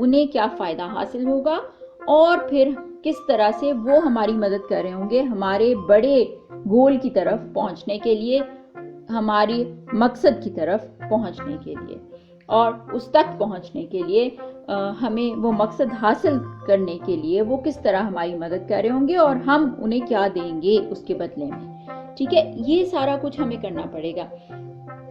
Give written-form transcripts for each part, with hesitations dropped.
انہیں کیا فائدہ حاصل ہوگا اور پھر کس طرح سے وہ ہماری مدد کر رہے ہوں گے ہمارے بڑے گول کی طرف پہنچنے کے لیے، ہماری مقصد کی طرف پہنچنے کے لیے، اور اس تک پہنچنے کے لیے ہمیں وہ مقصد حاصل کرنے کے لیے وہ کس طرح ہماری مدد کر رہے ہوں گے اور ہم انہیں کیا دیں گے اس کے بدلے میں. ٹھیک ہے، یہ سارا کچھ ہمیں کرنا پڑے گا.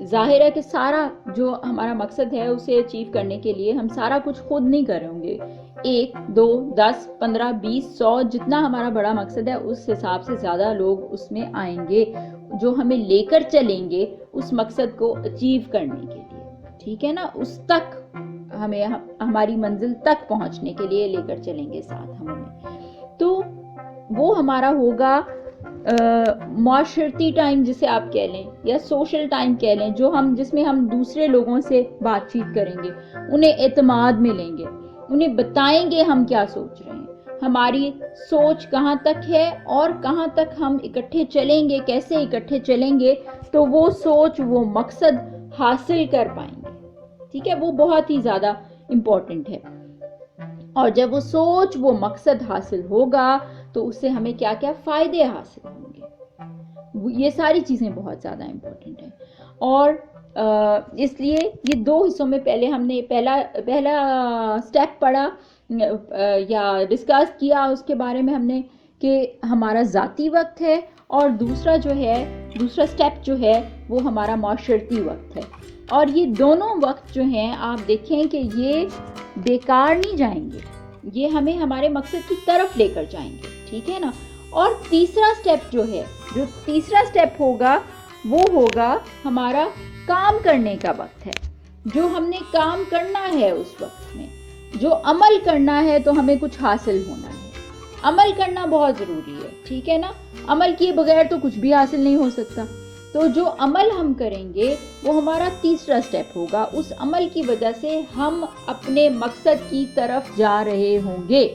ظاہر ہے کہ سارا جو ہمارا مقصد ہے اسے اچیو کرنے کے لیے ہم سارا کچھ خود نہیں کر رہے ہوں گے. 1 2 10 15 20 100 جتنا ہمارا بڑا مقصد ہے اس حساب سے زیادہ لوگ اس میں آئیں گے جو ہمیں لے کر چلیں گے اس مقصد کو اچیو کرنے کے لیے. ٹھیک ہے نا، اس تک ہمیں ہماری منزل تک پہنچنے کے لیے لے کر چلیں گے ساتھ ہم انہیں. تو وہ ہمارا ہوگا معاشرتی ٹائم جسے آپ کہہ لیں یا سوشل ٹائم کہہ لیں، جس میں ہم دوسرے لوگوں سے بات چیت کریں گے، انہیں اعتماد میں لیں گے، انہیں بتائیں گے ہم کیا سوچ رہے ہیں، ہماری سوچ کہاں تک ہے اور کہاں تک ہم اکٹھے چلیں گے، کیسے اکٹھے چلیں گے تو وہ سوچ وہ مقصد حاصل کر پائیں گے. ٹھیک ہے، وہ بہت ہی زیادہ امپورٹنٹ ہے. اور جب وہ سوچ وہ مقصد حاصل ہوگا تو اس سے ہمیں کیا کیا فائدے حاصل ہوں گے، یہ ساری چیزیں بہت زیادہ امپورٹنٹ ہیں. اور اس لیے یہ 2 حصوں میں پہلے ہم نے پہلا سٹیپ پڑھا یا ڈسکس کیا اس کے بارے میں ہم نے کہ ہمارا ذاتی وقت ہے، اور دوسرا سٹیپ جو ہے وہ ہمارا معاشرتی وقت ہے. اور یہ دونوں وقت جو ہیں آپ دیکھیں کہ یہ بیکار نہیں جائیں گے، یہ ہمیں ہمارے مقصد کی طرف لے کر جائیں گے. ٹھیک ہے نا. اور تیسرا سٹیپ ہوگا وہ ہوگا ہمارا کام کرنے کا وقت ہے، جو ہم نے کام کرنا ہے اس وقت میں، جو عمل کرنا ہے تو ہمیں کچھ حاصل ہونا ہے. عمل کرنا بہت ضروری ہے. ٹھیک ہے نا، عمل کیے بغیر تو کچھ بھی حاصل نہیں ہو سکتا. تو جو عمل ہم کریں گے وہ ہمارا تیسرا سٹیپ ہوگا. اس عمل کی وجہ سے ہم اپنے مقصد کی طرف جا رہے ہوں گے.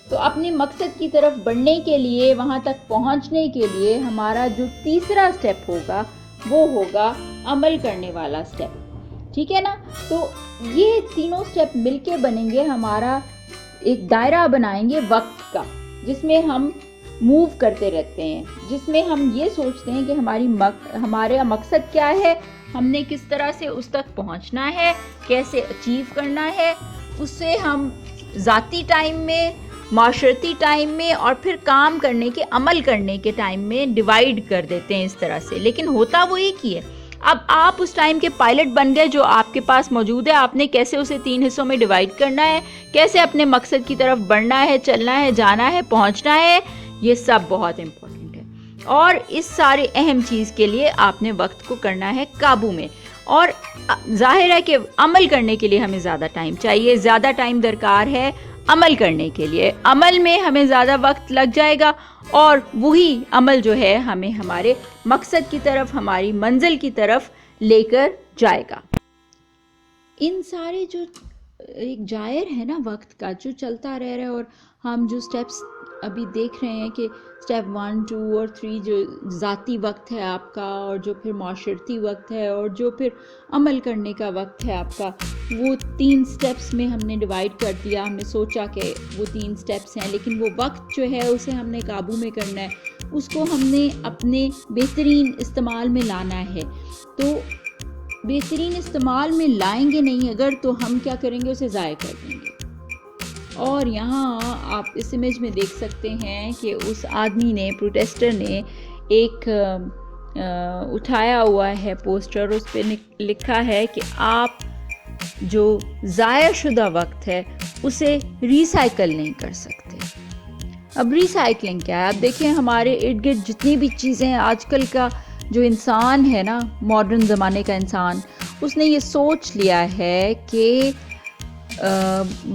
تو اپنے مقصد کی طرف بڑھنے کے لیے، وہاں تک پہنچنے کے لیے ہمارا جو تیسرا سٹیپ ہوگا وہ ہوگا عمل کرنے رہا سٹیپ. ٹھیک ہے نا. تو یہ تینوں سٹیپ مل کے بنیں گے ہمارا ایک دائرہ بنائیں گے وقت کا، جس میں ہم موو کرتے رہتے ہیں، جس میں ہم یہ سوچتے ہیں کہ ہمارا مقصد کیا ہے، ہم نے کس طرح سے اس تک پہنچنا ہے، کیسے اچیو کرنا ہے. اس سے ہم ذاتی ٹائم میں، معاشرتی ٹائم میں اور پھر کام کرنے کے، عمل کرنے کے ٹائم میں ڈیوائیڈ کر دیتے ہیں اس طرح سے. لیکن ہوتا وہ ایک ہی ہے. اب آپ اس ٹائم کے پائلٹ بن گئے جو آپ کے پاس موجود ہے. آپ نے کیسے اسے 3 حصوں میں ڈیوائیڈ کرنا ہے، کیسے اپنے مقصد کی طرف بڑھنا ہے، چلنا ہے، جانا ہے، پہنچنا ہے، یہ سب بہت امپورٹنٹ ہے. اور اس سارے اہم چیز کے لیے آپ نے وقت کو کرنا ہے قابو میں. اور ظاہر ہے کہ عمل کرنے کے لیے ہمیں زیادہ ٹائم چاہیے، زیادہ ٹائم درکار ہے عمل کرنے کے لیے. عمل میں ہمیں زیادہ وقت لگ جائے گا اور وہی عمل جو ہے ہمیں ہمارے مقصد کی طرف، ہماری منزل کی طرف لے کر جائے گا. ان سارے جو ایک جائر ہے نا وقت کا، جو چلتا رہ رہا ہے، اور ہم جو سٹیپس ابھی دیکھ رہے ہیں کہ سٹیپ 1 2 اور 3 جو ذاتی وقت ہے آپ کا، اور جو پھر معاشرتی وقت ہے، اور جو پھر عمل کرنے کا وقت ہے آپ کا، وہ 3 سٹیپس میں ہم نے ڈیوائیڈ کر دیا. ہم نے سوچا کہ وہ 3 سٹیپس ہیں، لیکن وہ وقت جو ہے اسے ہم نے قابو میں کرنا ہے، اس کو ہم نے اپنے بہترین استعمال میں لانا ہے. تو بہترین استعمال میں لائیں گے نہیں اگر، تو ہم کیا کریں گے، اسے ضائع کر دیں گے. اور یہاں آپ اس امیج میں دیکھ سکتے ہیں کہ اس آدمی نے، پروٹیسٹر نے، ایک اٹھایا ہوا ہے پوسٹر، اس پہ لکھا ہے کہ آپ جو ضائع شدہ وقت ہے اسے ریسائیکل نہیں کر سکتے. اب ریسائیکلنگ کیا ہے؟ آپ دیکھیں ہمارے ارد گرد جتنی بھی چیزیں، آج کل کا جو انسان ہے نا، ماڈرن زمانے کا انسان، اس نے یہ سوچ لیا ہے کہ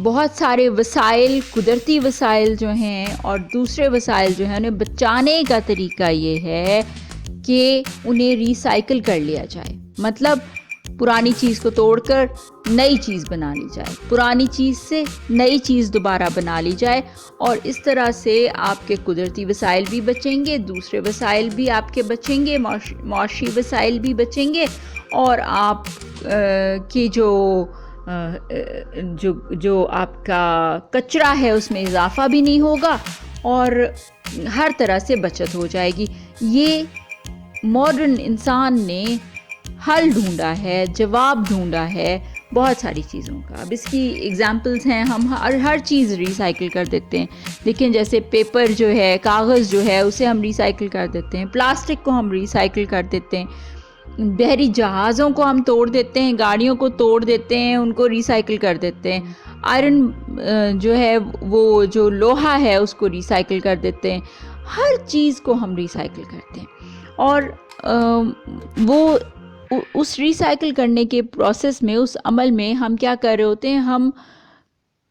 بہت سارے وسائل، قدرتی وسائل جو ہیں اور دوسرے وسائل جو ہیں، انہیں بچانے کا طریقہ یہ ہے کہ انہیں ریسائیکل کر لیا جائے. مطلب پرانی چیز کو توڑ کر نئی چیز بنا لی جائے، پرانی چیز سے نئی چیز دوبارہ بنا لی جائے. اور اس طرح سے آپ کے قدرتی وسائل بھی بچیں گے، دوسرے وسائل بھی آپ کے بچیں گے، معاشی وسائل بھی بچیں گے، اور آپ کی جو جو آپ کا کچرا ہے اس میں اضافہ بھی نہیں ہوگا اور ہر طرح سے بچت ہو جائے گی. یہ ماڈرن انسان نے حل ڈھونڈا ہے، جواب ڈھونڈا ہے بہت ساری چیزوں کا. اب اس کی ایگزامپلس ہیں، ہم ہر چیز ریسائکل کر دیتے ہیں. دیکھیں جیسے پیپر جو ہے، کاغذ جو ہے، اسے ہم ریسائکل کر دیتے ہیں. پلاسٹک کو ہم ریسائکل کر دیتے ہیں. بحری جہازوں کو ہم توڑ دیتے ہیں، گاڑیوں کو توڑ دیتے ہیں، ان کو ریسائکل کر دیتے ہیں. آئرن جو ہے، وہ جو لوہا ہے اس کو ریسائکل کر دیتے ہیں. ہر چیز کو ہم ریسائکل کرتے ہیں. اور وہ اس ریسائکل کرنے کے پروسیس میں، اس عمل میں ہم کیا کر رہے ہوتے ہیں، ہم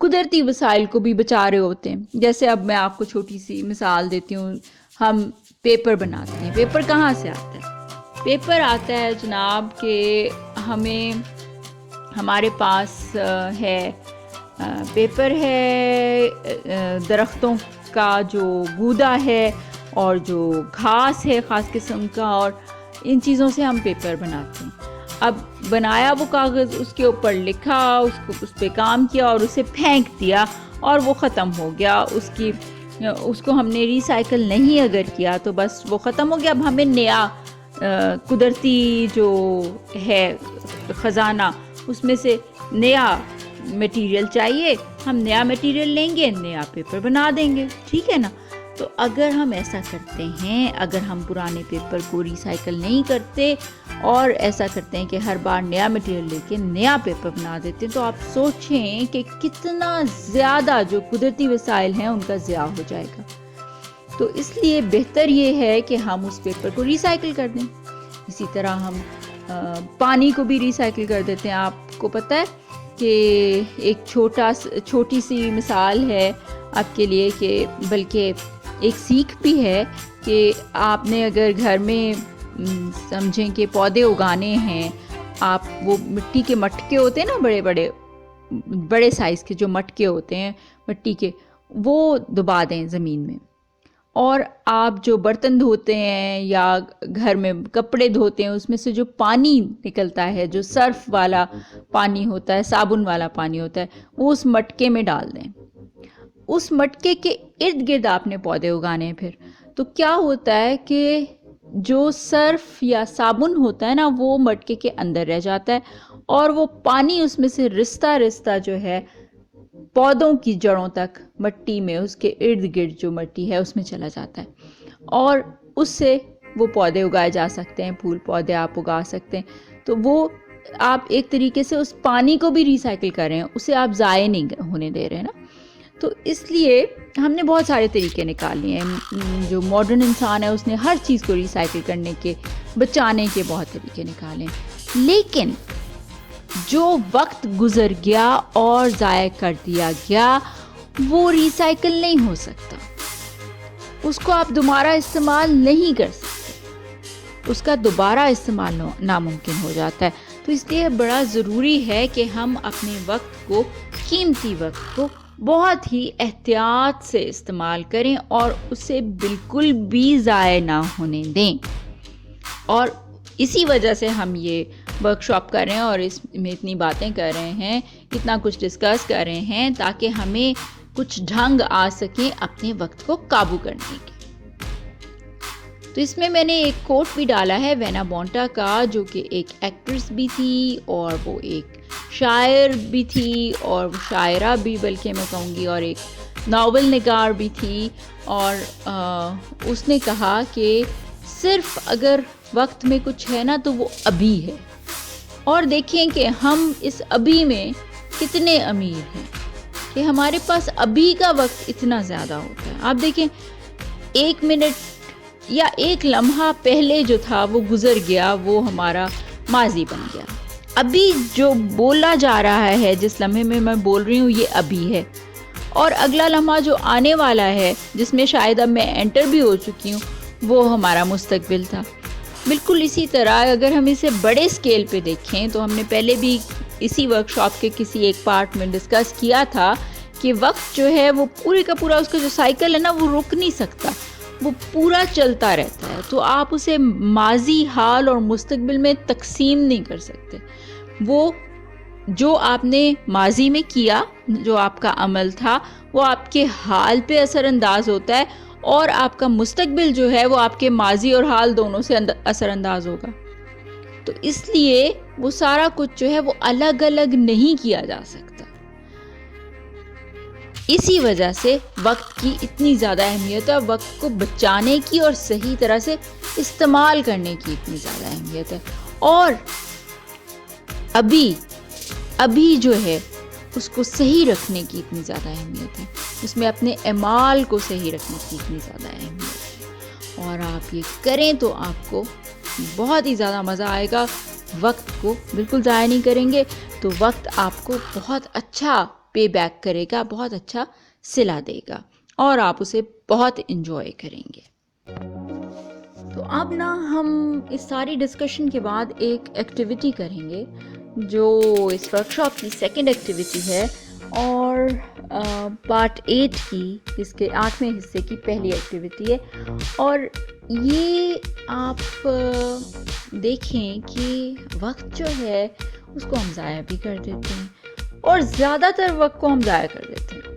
قدرتی وسائل کو بھی بچا رہے ہوتے ہیں. جیسے اب میں آپ کو چھوٹی سی مثال دیتی ہوں. ہم پیپر بناتے ہیں. پیپر کہاں سے آتا ہے؟ پیپر آتا ہے جناب کہ ہمارے پاس ہے پیپر ہے، درختوں کا جو گودا ہے اور جو گھاس ہے خاص قسم کا، اور ان چیزوں سے ہم پیپر بناتے ہیں. اب بنایا وہ کاغذ، اس کے اوپر لکھا، اس پہ کام کیا اور اسے پھینک دیا اور وہ ختم ہو گیا. اس کو ہم نے ریسائکل نہیں اگر کیا تو بس وہ ختم ہو گیا. اب ہمیں نیا قدرتی جو ہے خزانہ، اس میں سے نیا میٹیریل چاہیے. ہم نیا میٹیریل لیں گے، نیا پیپر بنا دیں گے. ٹھیک ہے نا؟ تو اگر ہم ایسا کرتے ہیں، اگر ہم پرانے پیپر کو ریسائکل نہیں کرتے اور ایسا کرتے ہیں کہ ہر بار نیا میٹیریل لے کے نیا پیپر بنا دیتے ہیں، تو آپ سوچیں کہ کتنا زیادہ جو قدرتی وسائل ہیں ان کا ضیاع ہو جائے گا. تو اس لیے بہتر یہ ہے کہ ہم اس پیپر کو ریسائکل کر دیں. اسی طرح ہم پانی کو بھی ریسائکل کر دیتے ہیں. آپ کو پتہ ہے کہ ایک چھوٹی سی مثال ہے آپ کے لیے، کہ بلکہ ایک سیکھ بھی ہے کہ آپ نے اگر گھر میں سمجھیں کہ پودے اگانے ہیں، آپ وہ مٹی کے مٹکے ہوتے ہیں نا، بڑے سائز کے جو مٹکے ہوتے ہیں مٹی کے، وہ دبا دیں زمین میں. اور آپ جو برتن دھوتے ہیں یا گھر میں کپڑے دھوتے ہیں، اس میں سے جو پانی نکلتا ہے، جو سرف والا پانی ہوتا ہے، صابن والا پانی ہوتا ہے، وہ اس مٹکے میں ڈال دیں. اس مٹکے کے ارد گرد آپ نے پودے اگانے ہیں. پھر تو کیا ہوتا ہے کہ جو سرف یا صابن ہوتا ہے نا، وہ مٹکے کے اندر رہ جاتا ہے اور وہ پانی اس میں سے رستا جو ہے پودوں کی جڑوں تک مٹی میں، اس کے ارد گرد جو مٹی ہے اس میں چلا جاتا ہے، اور اس سے وہ پودے اگائے جا سکتے ہیں. پھول پودے آپ اگا سکتے ہیں. تو وہ آپ ایک طریقے سے اس پانی کو بھی ریسائکل کر رہے ہیں، اسے آپ ضائع نہیں ہونے دے رہے ہیں نا. تو اس لیے ہم نے بہت سارے طریقے نکال لیے ہیں. جو ماڈرن انسان ہے اس نے ہر چیز کو ریسائکل کرنے کے، بچانے کے بہت طریقے نکالے ہیں. لیکن جو وقت گزر گیا اور ضائع کر دیا گیا، وہ ریسائکل نہیں ہو سکتا. اس کو آپ دوبارہ استعمال نہیں کر سکتے. اس کا دوبارہ استعمال ناممکن ہو جاتا ہے. تو اس لیے بڑا ضروری ہے کہ ہم اپنے وقت کو، قیمتی وقت کو بہت ہی احتیاط سے استعمال کریں اور اسے بالکل بھی ضائع نہ ہونے دیں. اور اسی وجہ سے ہم یہ ورک شاپ کر رہے ہیں اور اس میں اتنی باتیں کر رہے ہیں، اتنا کچھ ڈسکس کر رہے ہیں، تاکہ ہمیں کچھ ڈھنگ آ سکے اپنے وقت کو قابو کرنے کے. تو اس میں نے ایک کوٹ بھی ڈالا ہے وینا بونٹا کا، جو کہ ایک ایکٹریس بھی تھی اور وہ ایک شاعر بھی تھی، اور وہ شاعرہ بھی بلکہ میں کہوں گی، اور ایک ناول نگار بھی تھی. اور اس نے کہا کہ صرف اگر وقت میں کچھ ہے نا تو وہ ابھی ہے. اور دیکھیں کہ ہم اس ابھی میں کتنے امیر ہیں کہ ہمارے پاس ابھی کا وقت اتنا زیادہ ہوتا ہے. آپ دیکھیں 1 منٹ یا 1 لمحہ پہلے جو تھا وہ گزر گیا، وہ ہمارا ماضی بن گیا. ابھی جو بولا جا رہا ہے، جس لمحے میں بول رہی ہوں، یہ ابھی ہے. اور اگلا لمحہ جو آنے والا ہے، جس میں شاید اب میں انٹر بھی ہو چکی ہوں، وہ ہمارا مستقبل تھا. بالکل اسی طرح اگر ہم اسے بڑے سکیل پہ دیکھیں تو ہم نے پہلے بھی اسی ورک شاپ کے کسی ایک پارٹ میں ڈسکس کیا تھا کہ وقت جو ہے وہ پورے کا پورا، اس کا جو سائیکل ہے نا، وہ رک نہیں سکتا، وہ پورا چلتا رہتا ہے. تو آپ اسے ماضی، حال اور مستقبل میں تقسیم نہیں کر سکتے. وہ جو آپ نے ماضی میں کیا، جو آپ کا عمل تھا، وہ آپ کے حال پہ اثر انداز ہوتا ہے، اور آپ کا مستقبل جو ہے وہ آپ کے ماضی اور حال دونوں سے اثر انداز ہوگا. تو اس لیے وہ سارا کچھ جو ہے وہ الگ الگ نہیں کیا جا سکتا. اسی وجہ سے وقت کی اتنی زیادہ اہمیت ہے، وقت کو بچانے کی اور صحیح طرح سے استعمال کرنے کی اتنی زیادہ اہمیت ہے. اور ابھی جو ہے اس کو صحیح رکھنے کی اتنی زیادہ اہمیت ہے، اس میں اپنے اعمال کو صحیح رکھنے کی اتنی زیادہ اہمیت ہے. اور آپ یہ کریں تو آپ کو بہت ہی زیادہ مزہ آئے گا. وقت کو بالکل ضائع نہیں کریں گے تو وقت آپ کو بہت اچھا پے بیک کرے گا، بہت اچھا صلہ دے گا، اور آپ اسے بہت انجوائے کریں گے. تو اب نا ہم اس ساری ڈسکشن کے بعد ایک ایکٹیویٹی کریں گے جو اس ورکشاپ کی سیکنڈ ایکٹیویٹی ہے، اور پارٹ 8 کی، اس کے 8ویں حصے کی پہلی ایکٹیویٹی ہے. اور یہ آپ دیکھیں کہ وقت جو ہے اس کو ہم ضائع بھی کر دیتے ہیں، اور زیادہ تر وقت کو ہم ضائع کر دیتے ہیں.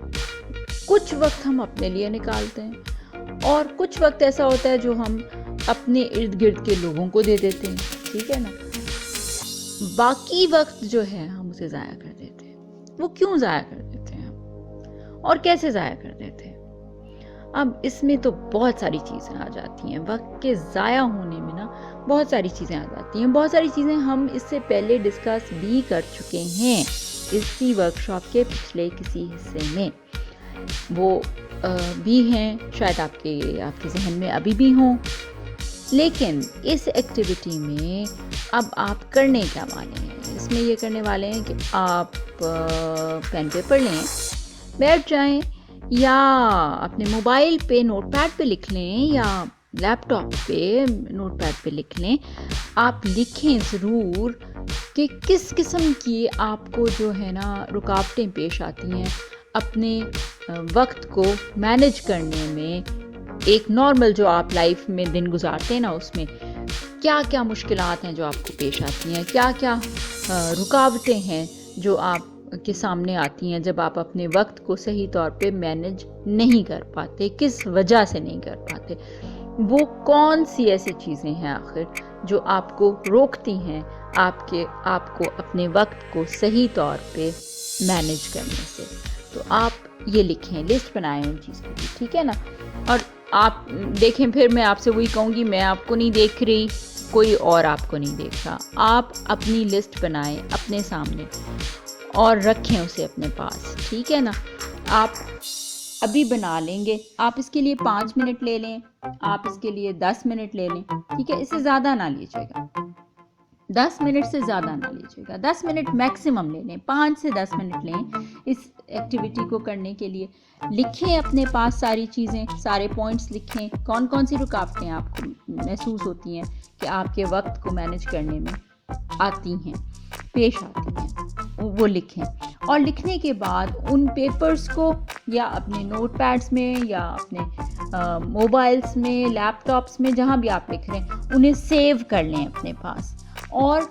کچھ وقت ہم اپنے لیے نکالتے ہیں، اور کچھ وقت ایسا ہوتا ہے جو ہم اپنے ارد گرد کے لوگوں کو دے دیتے ہیں. ٹھیک ہے نا؟ باقی وقت جو ہے ہم اسے ضائع کر دیتے ہیں. وہ کیوں ضائع کر دیتے ہیں ہم، اور کیسے ضائع کر دیتے ہیں؟ اب اس میں تو بہت ساری چیزیں آ جاتی ہیں. وقت کے ضائع ہونے میں نا بہت ساری چیزیں آ جاتی ہیں. بہت ساری چیزیں ہم اس سے پہلے ڈسکس بھی کر چکے ہیں اسی ورکشاپ کے پچھلے کسی حصے میں. وہ بھی ہیں، شاید آپ کے ذہن میں ابھی بھی ہوں. لیکن اس ایکٹیویٹی میں اب آپ کرنے کیا والے ہیں؟ اس میں یہ کرنے والے ہیں کہ آپ پین پیپر لیں، بیٹھ جائیں، یا اپنے موبائل پہ نوٹ پیڈ پہ لکھ لیں، یا لیپ ٹاپ پہ نوٹ پیڈ پہ لکھ لیں. آپ لکھیں ضرور کہ کس قسم کی آپ کو جو ہے نا رکاوٹیں پیش آتی ہیں اپنے وقت کو مینج کرنے میں. ایک نارمل جو آپ لائف میں دن گزارتے ہیں نا، اس میں کیا کیا مشکلات ہیں جو آپ کو پیش آتی ہیں، کیا کیا رکاوٹیں ہیں جو آپ کے سامنے آتی ہیں جب آپ اپنے وقت کو صحیح طور پہ مینج نہیں کر پاتے، کس وجہ سے نہیں کر پاتے. وہ کون سی ایسی چیزیں ہیں آخر جو آپ کو روکتی ہیں آپ کو اپنے وقت کو صحیح طور پہ مینج کرنے سے. تو آپ یہ لکھیں، لسٹ بنائیں ان چیزوں کی. ٹھیک ہے نا؟ اور آپ دیکھیں، پھر میں آپ سے وہی کہوں گی، میں آپ کو نہیں دیکھ رہی، کوئی اور آپ کو نہیں دیکھ رہا. آپ اپنی لسٹ بنائیں اپنے سامنے اور رکھیں اسے اپنے پاس. ٹھیک ہے نا؟ آپ ابھی بنا لیں گے. آپ اس کے لیے 5 منٹ لے لیں، آپ اس کے لیے 10 منٹ لے لیں. ٹھیک ہے؟ اس سے زیادہ نہ لیجیے گا، 10 منٹ سے زیادہ نہ لیجیے گا. 10 منٹ میکسیمم لے لیں، 5 سے 10 منٹ لیں اس ایکٹیویٹی کو کرنے کے لیے. لکھیں اپنے پاس ساری چیزیں، سارے پوائنٹس لکھیں، کون کون سی رکاوٹیں آپ کو محسوس ہوتی ہیں کہ آپ کے وقت کو مینج کرنے میں آتی ہیں، پیش آتی ہیں، وہ لکھیں. اور لکھنے کے بعد ان پیپرز کو یا اپنے نوٹ پیڈز میں یا اپنے موبائلز میں، لیپ ٹاپس میں، جہاں بھی آپ لکھ رہے ہیں، انہیں سیو کر لیں اپنے پاس. اور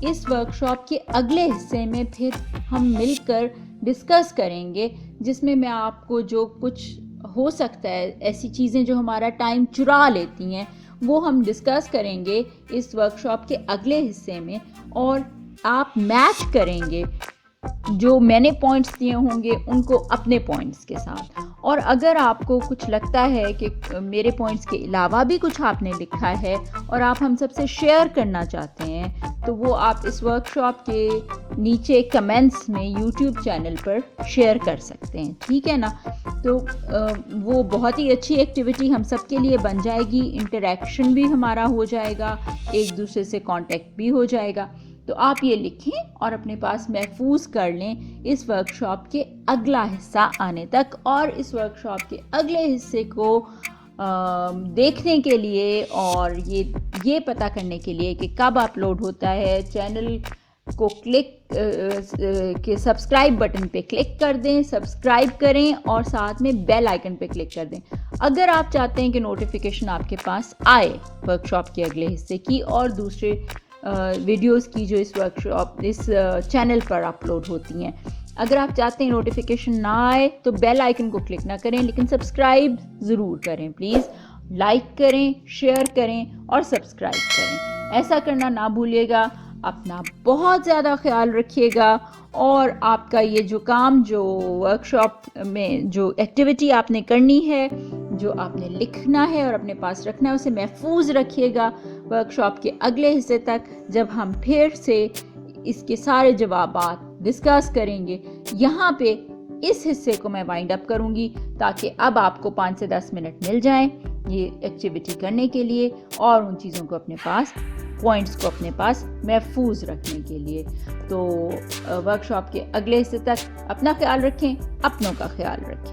اس ورکشاپ کے اگلے حصے میں پھر ہم مل کر ڈسکس کریں گے، جس میں میں آپ کو جو کچھ ہو سکتا ہے ایسی چیزیں جو ہمارا ٹائم چرا لیتی ہیں، وہ ہم ڈسکس کریں گے اس ورکشاپ کے اگلے حصے میں. اور آپ میچ کریں گے جو میں نے پوائنٹس دیے ہوں گے ان کو اپنے پوائنٹس کے ساتھ. اور اگر آپ کو کچھ لگتا ہے کہ میرے پوائنٹس کے علاوہ بھی کچھ آپ نے لکھا ہے اور آپ ہم سب سے شیئر کرنا چاہتے ہیں، تو وہ آپ اس ورکشاپ کے نیچے کمنٹس میں یوٹیوب چینل پر شیئر کر سکتے ہیں. ٹھیک ہے نا؟ تو وہ بہت ہی اچھی ایکٹیویٹی ہم سب کے لیے بن جائے گی. انٹریکشن بھی ہمارا ہو جائے گا، ایک دوسرے سے کانٹیکٹ بھی ہو جائے گا. تو آپ یہ لکھیں اور اپنے پاس محفوظ کر لیں اس ورکشاپ کے اگلا حصہ آنے تک. اور اس ورکشاپ کے اگلے حصے کو دیکھنے کے لیے اور یہ پتہ کرنے کے لیے کہ کب اپلوڈ ہوتا ہے، چینل کو کلک کے سبسکرائب بٹن پہ کلک کر دیں، سبسکرائب کریں اور ساتھ میں بیل آئیکن پہ کلک کر دیں اگر آپ چاہتے ہیں کہ نوٹیفیکیشن آپ کے پاس آئے ورکشاپ کے اگلے حصے کی اور دوسرے ویڈیوز کی جو اس ورکشاپ اس چینل پر اپلوڈ ہوتی ہیں. اگر آپ چاہتے ہیں نوٹیفیکیشن نہ آئے تو بیل آئکن کو کلک نہ کریں, لیکن سبسکرائب ضرور کریں پلیز. لائک کریں, شیئر کریں اور سبسکرائب کریں. ایسا کرنا نہ بھولیے گا. اپنا بہت زیادہ خیال رکھیے گا, اور آپ کا یہ جو کام, جو ورکشاپ میں جو ایکٹیویٹی آپ نے کرنی ہے, جو آپ نے لکھنا ہے اور اپنے پاس رکھنا ہے, اسے محفوظ رکھیے گا ورکشاپ کے اگلے حصے تک, جب ہم پھر سے اس کے سارے جوابات ڈسکس کریں گے. یہاں پہ اس حصے کو میں وائنڈ اپ کروں گی تاکہ اب آپ کو 5 سے 10 منٹ مل جائیں یہ ایکٹیویٹی کرنے کے لیے اور ان چیزوں کو اپنے پاس, پوائنٹس کو اپنے پاس محفوظ رکھنے کے لیے. تو ورکشاپ کے اگلے حصے تک اپنا خیال رکھیں, اپنوں کا خیال رکھیں.